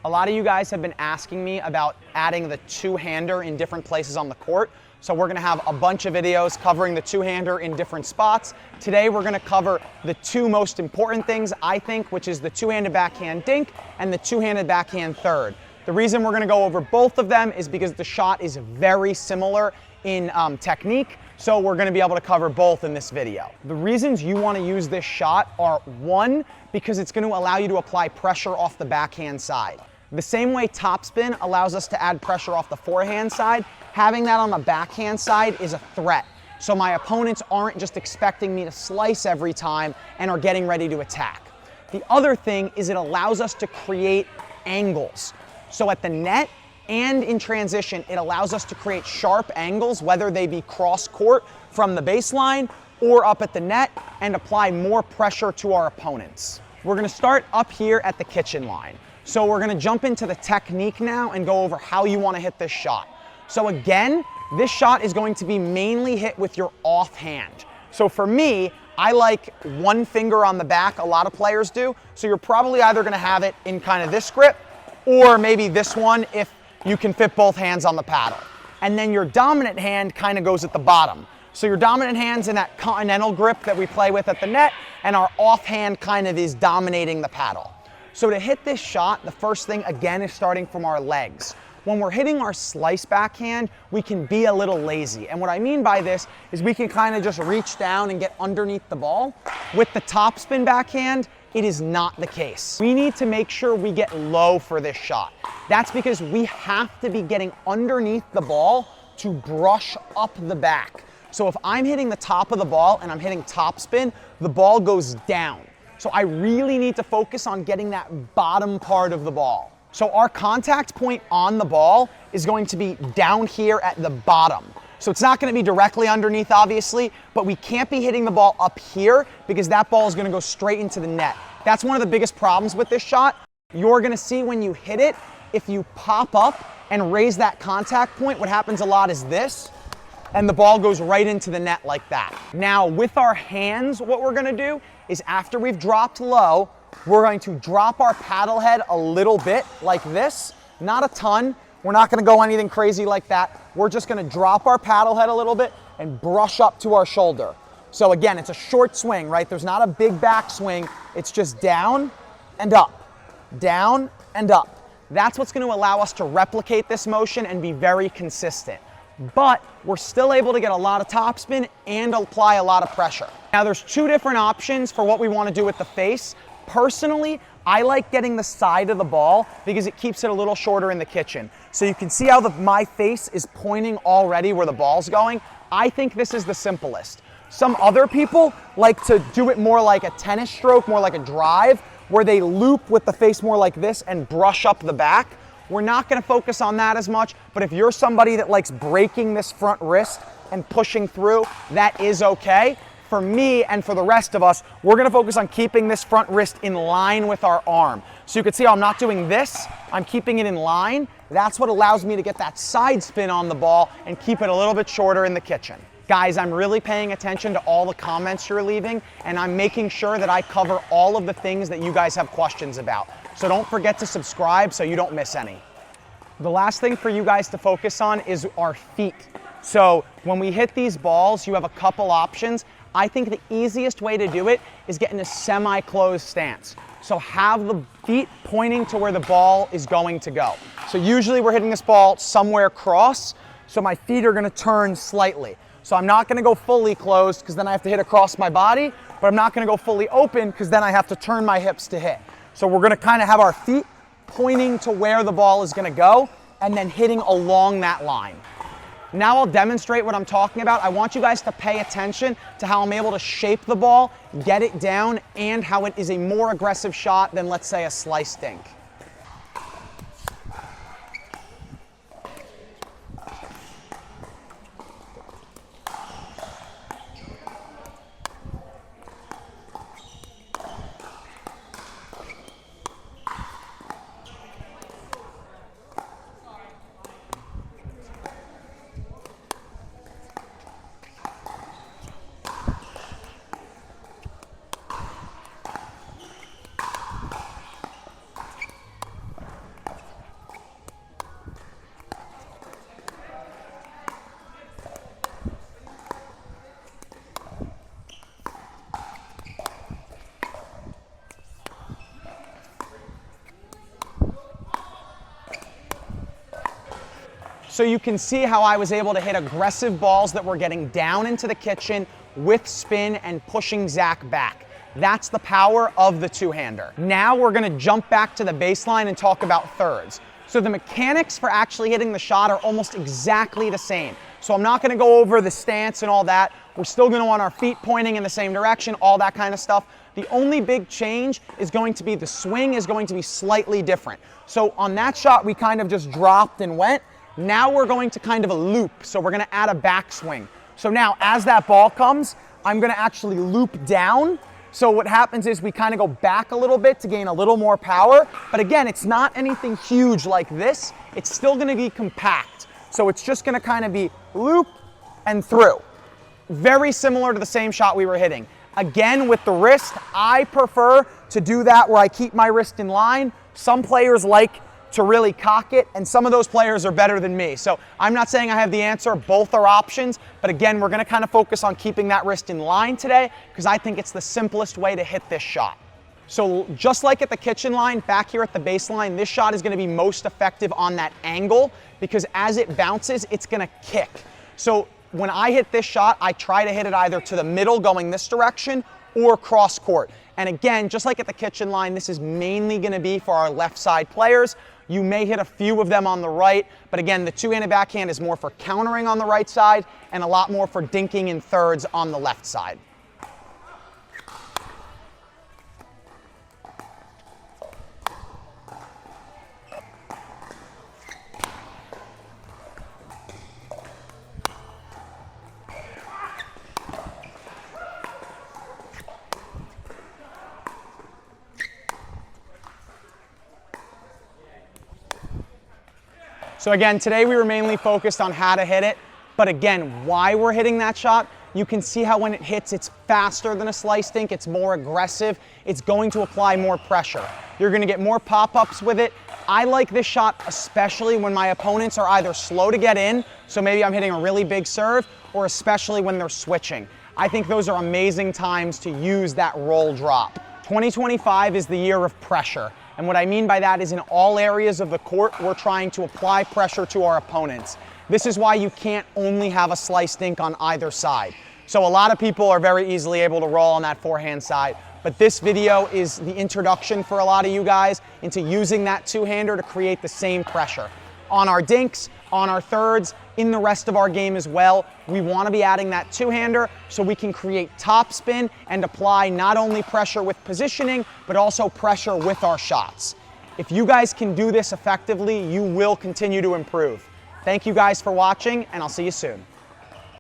A lot of you guys have been asking me about adding the two-hander in different places on the court. So we're gonna have a bunch of videos covering the two-hander in different spots. Today we're gonna cover the two most important things, I think, which is the two-handed backhand dink and the two-handed backhand third. The reason we're gonna go over both of them is because the shot is very similar in technique, so we're gonna be able to cover both in this video. The reasons you wanna use this shot are, one, because it's gonna allow you to apply pressure off the backhand side. The same way topspin allows us to add pressure off the forehand side, having that on the backhand side is a threat. So my opponents aren't just expecting me to slice every time and are getting ready to attack. The other thing is it allows us to create angles. So at the net and in transition, it allows us to create sharp angles, whether they be cross court from the baseline or up at the net, and apply more pressure to our opponents. We're gonna start up here at the kitchen line. So we're gonna jump into the technique now and go over how you wanna hit this shot. So again, this shot is going to be mainly hit with your offhand. So for me, I like one finger on the back, a lot of players do. So you're probably either gonna have it in kind of this grip, or maybe this one if you can fit both hands on the paddle. And then your dominant hand kind of goes at the bottom. So your dominant hand's in that continental grip that we play with at the net, and our offhand kind of is dominating the paddle. So to hit this shot, the first thing again is starting from our legs. When we're hitting our slice backhand, we can be a little lazy. And what I mean by this is we can kind of just reach down and get underneath the ball. With the topspin backhand, it is not the case. We need to make sure we get low for this shot. That's because we have to be getting underneath the ball to brush up the back. So if I'm hitting the top of the ball and I'm hitting topspin, the ball goes down. So I really need to focus on getting that bottom part of the ball. So our contact point on the ball is going to be down here at the bottom. So it's not going to be directly underneath, obviously, but we can't be hitting the ball up here because that ball is going to go straight into the net. That's one of the biggest problems with this shot. You're going to see when you hit it, if you pop up and raise that contact point, what happens a lot is this, and the ball goes right into the net like that. Now with our hands, what we're going to do is after we've dropped low, we're going to drop our paddle head a little bit like this, not a ton. We're not gonna go anything crazy like that. We're just gonna drop our paddle head a little bit and brush up to our shoulder. So again, it's a short swing, right? There's not a big back swing. It's just down and up, down and up. That's what's gonna allow us to replicate this motion and be very consistent. But we're still able to get a lot of topspin and apply a lot of pressure. Now there's two different options for what we wanna do with the face. Personally, I like getting the side of the ball because it keeps it a little shorter in the kitchen. So you can see how my face is pointing already where the ball's going. I think this is the simplest. Some other people like to do it more like a tennis stroke, more like a drive, where they loop with the face more like this and brush up the back. We're not gonna focus on that as much, but if you're somebody that likes breaking this front wrist and pushing through, that is okay. For me and for the rest of us, we're gonna focus on keeping this front wrist in line with our arm. So you can see how I'm not doing this, I'm keeping it in line. That's what allows me to get that side spin on the ball and keep it a little bit shorter in the kitchen. Guys, I'm really paying attention to all the comments you're leaving, and I'm making sure that I cover all of the things that you guys have questions about. So don't forget to subscribe so you don't miss any. The last thing for you guys to focus on is our feet. So when we hit these balls, you have a couple options. I think the easiest way to do it is get in a semi-closed stance. So have the feet pointing to where the ball is going to go. So usually we're hitting this ball somewhere cross, so my feet are gonna turn slightly. So I'm not gonna go fully closed because then I have to hit across my body, but I'm not gonna go fully open because then I have to turn my hips to hit. So we're gonna kind of have our feet pointing to where the ball is gonna go and then hitting along that line. Now I'll demonstrate what I'm talking about. I want you guys to pay attention to how I'm able to shape the ball, get it down, and how it is a more aggressive shot than, let's say, a slice dink. So you can see how I was able to hit aggressive balls that were getting down into the kitchen with spin and pushing Zach back. That's the power of the two-hander. Now we're gonna jump back to the baseline and talk about thirds. So the mechanics for actually hitting the shot are almost exactly the same. So I'm not gonna go over the stance and all that. We're still gonna want our feet pointing in the same direction, all that kind of stuff. The only big change is going to be the swing is going to be slightly different. So on that shot, we kind of just dropped and went. Now we're going to kind of a loop. So we're gonna add a backswing. So now as that ball comes, I'm gonna actually loop down. So what happens is we kind of go back a little bit to gain a little more power. But again, it's not anything huge like this. It's still gonna be compact. So it's just gonna kind of be loop and through. Very similar to the same shot we were hitting. Again, with the wrist, I prefer to do that where I keep my wrist in line. Some players like to really cock it, and some of those players are better than me. So I'm not saying I have the answer, both are options, but again, we're gonna kind of focus on keeping that wrist in line today because I think it's the simplest way to hit this shot. So just like at the kitchen line, back here at the baseline, this shot is gonna be most effective on that angle because as it bounces, it's gonna kick. So when I hit this shot, I try to hit it either to the middle going this direction or cross court. And again, just like at the kitchen line, this is mainly gonna be for our left side players. You may hit a few of them on the right, but again, the two-handed backhand is more for countering on the right side and a lot more for dinking in thirds on the left side. So again, today we were mainly focused on how to hit it, but again, why we're hitting that shot, you can see how when it hits, it's faster than a slice dink, it's more aggressive, it's going to apply more pressure. You're gonna get more pop-ups with it. I like this shot especially when my opponents are either slow to get in, so maybe I'm hitting a really big serve, or especially when they're switching. I think those are amazing times to use that roll drop. 2025 is the year of pressure. And what I mean by that is in all areas of the court, we're trying to apply pressure to our opponents. This is why you can't only have a slice dink on either side. So a lot of people are very easily able to roll on that forehand side, but this video is the introduction for a lot of you guys into using that two-hander to create the same pressure. On our dinks, on our thirds, in the rest of our game as well, we want to be adding that two-hander so we can create topspin and apply not only pressure with positioning, but also pressure with our shots. If you guys can do this effectively, you will continue to improve. Thank you guys for watching, and I'll see you soon.